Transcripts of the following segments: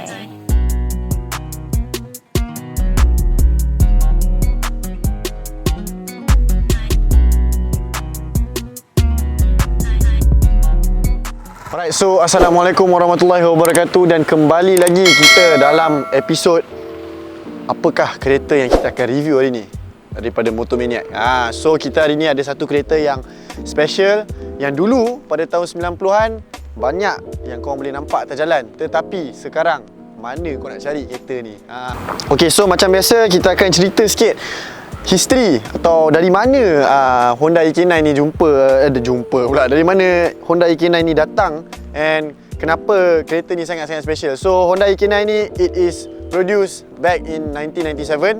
Alright, so Assalamualaikum warahmatullahi wabarakatuh. Dan kembali lagi kita dalam episod apakah kereta yang kita akan review hari ni daripada Motomaniac. So kita hari ni ada satu kereta yang special, yang dulu pada tahun 90-an banyak yang korang boleh nampak atas jalan, tetapi sekarang mana kau nak cari kereta ni? Okay, so macam biasa kita akan cerita sikit history atau dari mana Honda EK9 ni dari mana Honda EK9 ni datang and kenapa kereta ni sangat-sangat special. So Honda EK9 ni, it is produced back in 1997.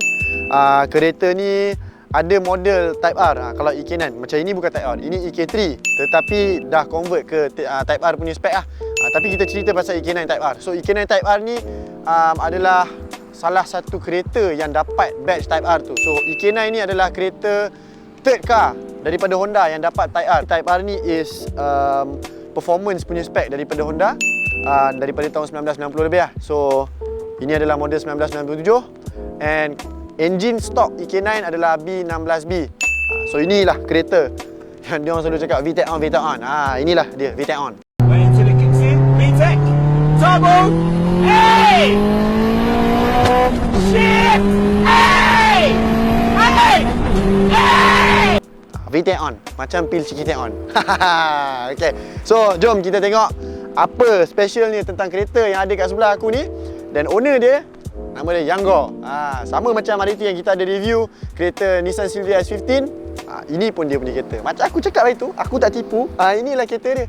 Kereta ni ada model Type R. Kalau EK9 macam ini bukan Type R, ini EK3, tetapi dah convert ke Type R punya spek lah. Tapi kita cerita pasal EK9 Type R. So EK9 Type R ni adalah salah satu kereta yang dapat badge Type R tu. So EK9 ni adalah kereta third car daripada Honda yang dapat Type R. Type R ni is performance punya spek daripada Honda, daripada tahun 1990 lebih lah. So ini adalah model 1997 and engine stock EK9 adalah B16B. So inilah kereta yang dia orang selalu cakap VTEC on, VTEC on. Inilah dia, VTEC on. Wait until it kicks in. VTEC turbo. Hey! Shit! Hey! Hey! Hey! VTEC on, macam pil CKTEC on. Okay, so jom kita tengok apa specialnya tentang kereta yang ada kat sebelah aku ni. Dan owner dia, nama dia Yanggor. Sama macam hari tu yang kita ada review kereta Nissan Silvia S15. Ini pun dia punya kereta. Macam aku cakap hari tu, aku tak tipu. Inilah kereta dia.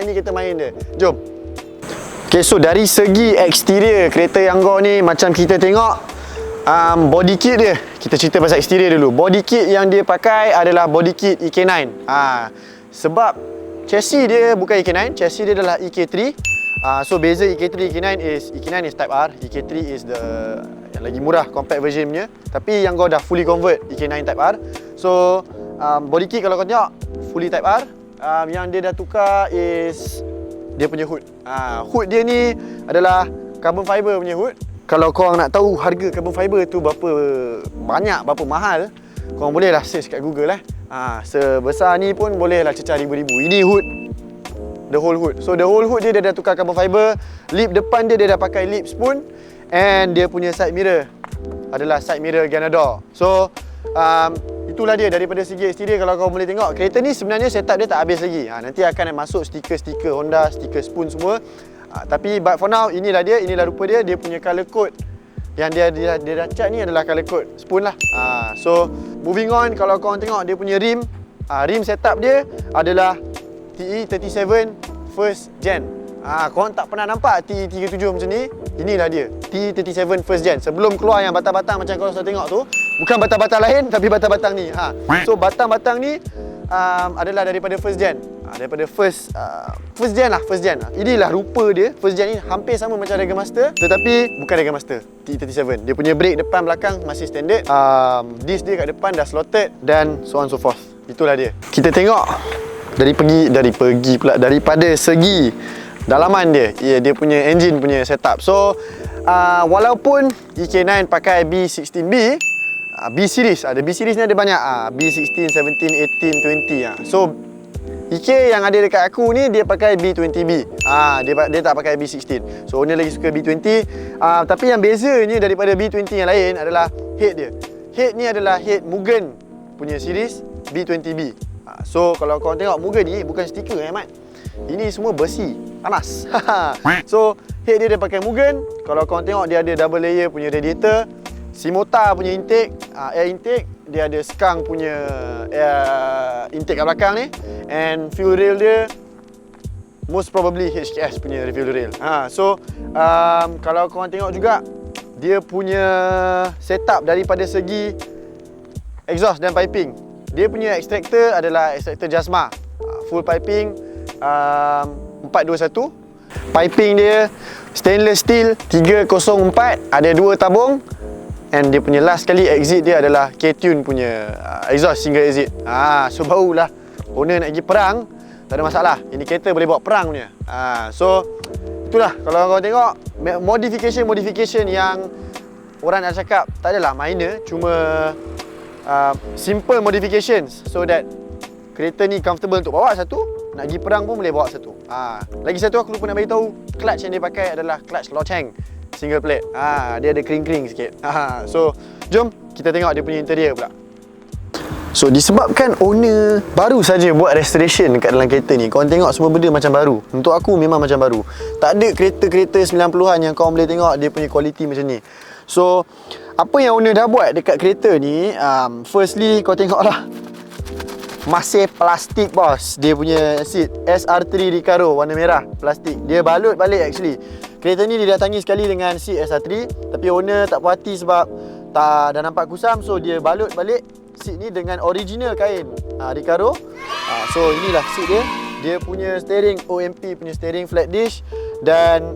Ini kereta main dia. Jom. Okay, so dari segi eksterior kereta Yanggor ni, macam kita tengok body kit dia. Kita cerita pasal eksterior dulu. Body kit yang dia pakai adalah body kit EK9. Sebab chassis dia bukan EK9, chassis dia adalah EK3. So beza EK3 EK9 is Type R, EK3 is the yang lagi murah compact version punya. Tapi Yanggor dah fully convert EK9 Type R. So body kit kalau kau tengok fully Type R. Yang dia dah tukar is dia punya hood. Hood dia ni adalah carbon fiber punya hood. Kalau korang nak tahu harga carbon fiber tu berapa banyak, berapa mahal, korang bolehlah search kat Google sebesar ni pun bolehlah cecah ribu-ribu. Ini hood, the whole hood. So the whole hood dia dah tukar carbon fiber. Lip depan dia dah pakai lip spoon. And dia punya side mirror adalah side mirror Ganador. So itulah dia daripada segi eksterior. Kalau kau boleh tengok, kereta ni sebenarnya setup dia tak habis lagi. Nanti akan masuk stiker-stiker Honda, stiker spoon semua. Tapi but for now, inilah dia, inilah rupa dia. Dia punya color code yang dia dah cat ni adalah color code spoon lah. So moving on, kalau korang tengok dia punya rim, rim setup dia adalah TE37 first gen. Korang tak pernah nampak TE37 macam ni. Inilah dia, TE37 first gen. Sebelum keluar yang batang-batang macam korang sudah tengok tu, bukan batang-batang lain tapi batang-batang ni. So batang-batang ni adalah daripada first gen. Daripada first gen lah, first gen. Inilah rupa dia. First gen ni hampir sama macam Rega Master, tetapi bukan Rega Master, TE37. Dia punya brake depan belakang masih standard. Disc dia kat depan dah slotted dan so on so forth. Itulah dia. Kita tengok daripada segi dalaman dia, dia punya engine punya setup. So walaupun EK9 pakai B16B, B series, ada B series ni ada banyak, B16, 17, 18, 20. So EK yang ada dekat aku ni dia pakai B20B. Dia tak pakai B16. So owner lagi suka B20. Tapi yang bezanya daripada B20 yang lain adalah head dia. Head ni adalah head Mugen punya series B20B. So kalau korang tengok Mugen ni bukan stiker Mat. Ini semua besi, panas. So head dia pakai Mugen. Kalau korang tengok dia ada double layer punya radiator. Simota punya intake, air intake, dia ada Skunk punya air intake kat belakang ni. And fuel rail dia most probably HKS punya fuel rail. So kalau korang tengok juga dia punya setup daripada segi exhaust dan piping. Dia punya extractor adalah extractor Jasma, full piping 421. Piping dia stainless steel 304, ada 2 tabung. And dia punya last kali exit dia adalah K-Tune punya exhaust single exit. So barulah owner nak pergi perang, tak ada masalah. Ini kereta boleh bawa perang punya. So itulah kalau kau tengok modification yang orang nak cakap tak adalah minor, cuma simple modifications so that kereta ni comfortable untuk bawa satu, nak pergi perang pun boleh bawa satu. Lagi satu aku lupa nak bagi tahu, clutch yang dia pakai adalah clutch Locheng single plate. Dia ada kering-kering sikit. So jom kita tengok dia punya interior pula. So disebabkan owner baru saja buat restoration dekat dalam kereta ni, korang tengok semua benda macam baru. Untuk aku memang macam baru. Tak ada kereta-kereta 90-an yang korang boleh tengok dia punya quality macam ni. So apa yang owner dah buat dekat kereta ni, firstly kau tengok lah, masih plastik bos. Dia punya seat SR3 Recaro warna merah, plastik. Dia balut balik actually. Kereta ni didatangi sekali dengan seat SR3, tapi owner tak puas hati sebab dah nampak kusam, so dia balut balik seat ni dengan original kain Recaro. So inilah seat dia. Dia punya steering OMP punya steering flat dish, dan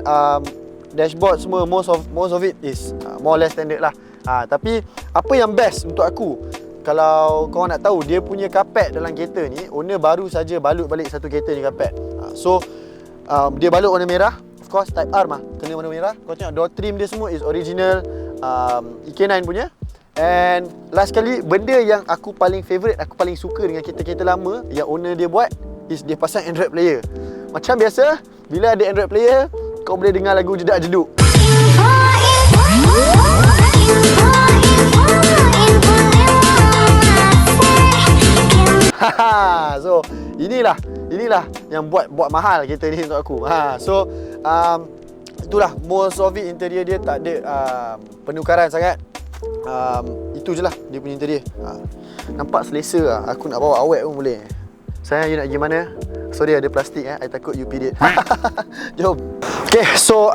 dashboard semua most of it is more or less standard lah. Tapi apa yang best untuk aku, kalau korang nak tahu, dia punya carpet dalam kereta ni owner baru saja balut balik satu kereta ni carpet. So dia balut warna merah, of course type R mah kena warna merah. Kau tengok door trim dia semua is original EK9 punya. And last kali, benda yang aku paling favourite, aku paling suka dengan kereta-kereta lama yang owner dia buat is dia pasang Android player. Macam biasa, bila ada Android player, kau boleh dengar lagu Jedak Jeduk. So inilah yang buat mahal kereta ni untuk aku. So itulah, most of it interior dia tak ada penukaran sangat. Itu je lah dia punya interior. Nampak selesa lah. Aku nak bawa awet pun boleh. Sayang, you nak pergi mana? Sorry ada plastik I takut you period. Jom. Okay, so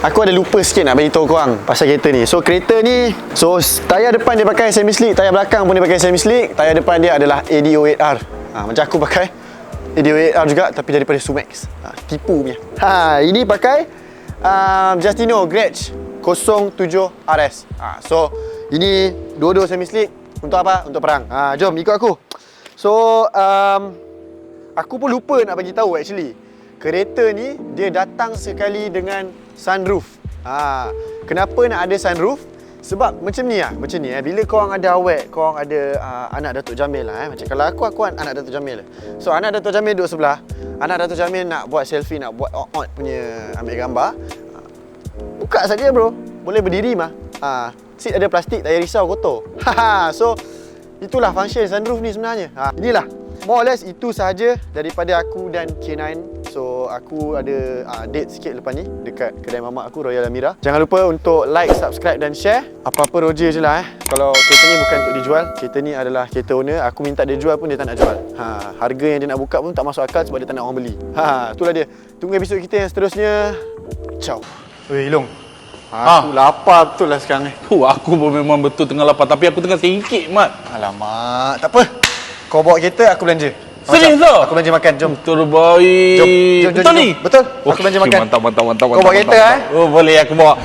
aku ada lupa sikit nak beritahu korang pasal kereta ni. So kereta ni, so tayar depan dia pakai semi slick, tayar belakang pun dia pakai semi slick, tayar depan dia adalah AD08R. Macam aku pakai AD08R juga, tapi daripada Sumax. Tipu punya. Ini pakai Justino Gretsch 07 RS. So ini dua-dua semi slick. Untuk apa? Untuk perang. Jom ikut aku. So aku pun lupa nak bagi tahu actually. Kereta ni dia datang sekali dengan sunroof. Kenapa nak ada sunroof? Sebab macam ni bila korang ada awet, korang ada anak Datuk Jamil lah. Macam kalau aku anak Datuk Jamil. So anak Datuk Jamil duduk sebelah. Anak Datuk Jamil nak buat selfie, nak buat punya ambil gambar. Buka saja bro, boleh berdiri mah. Seat ada plastik, tak payah risau kotor. So itulah function sunroof ni sebenarnya. Inilah more or less itu sahaja daripada aku dan K9. So aku ada date sikit lepas ni dekat kedai mamak aku, Royal Amira. Jangan lupa untuk like, subscribe dan share. Apa-apa roger je lah Kalau kereta ni bukan untuk dijual, kereta ni adalah kereta owner. Aku minta dia jual pun dia tak nak jual. Harga yang dia nak buka pun tak masuk akal sebab dia tak nak orang beli. Itulah dia. Tunggu episod kita yang seterusnya. Ciao. Weh Long, aku lapar betul lah sekarang ni. Aku pun memang betul tengah lapar, tapi aku tengah singkit, Mat. Alamak, tak apa. Kau bawa kereta, aku belanja. Serius tak? Aku belanja makan, jom. Terbaik. Jom. Betul ni? Betul. Aku belanja makan. Mantap. Kau bawa kereta Oh, boleh aku bawa.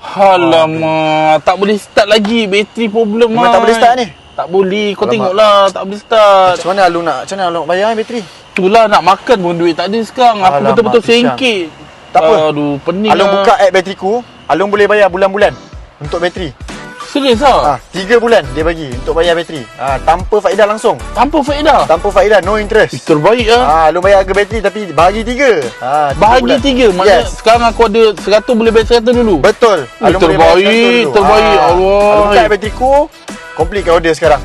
Alamak, tak boleh start lagi. Bateri problem, Mat. Memang tak boleh start ni? Tak boleh. Kau tengoklah, tak boleh start. Macam mana Alung nak bayar bateri? Itulah, nak makan pun duit tak ada sekarang. Aku Alamak, betul-betul pisang. singkit. Tak apa. Aduh, pening. Alung buka app bateriku, Alung boleh bayar bulan-bulan untuk bateri. Serius tak? 3 bulan dia bagi untuk bayar bateri. Tanpa faedah langsung. Tanpa faedah? Tanpa faedah, no interest. Terbaik lah. Alung bayar harga bateri tapi bahagi 3. Bahagi 3? Maknanya sekarang aku ada 100, boleh bayar 100 dulu? Betul. Alung boleh bayar 100 dulu. Terbaik. Allah. Alung buka app bateriku, complete order sekarang.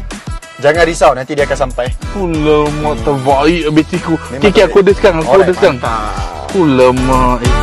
Jangan risau, nanti dia akan sampai. Alamak, terbaik bateriku. Okay, aku order sekarang. Mantap. Alamak.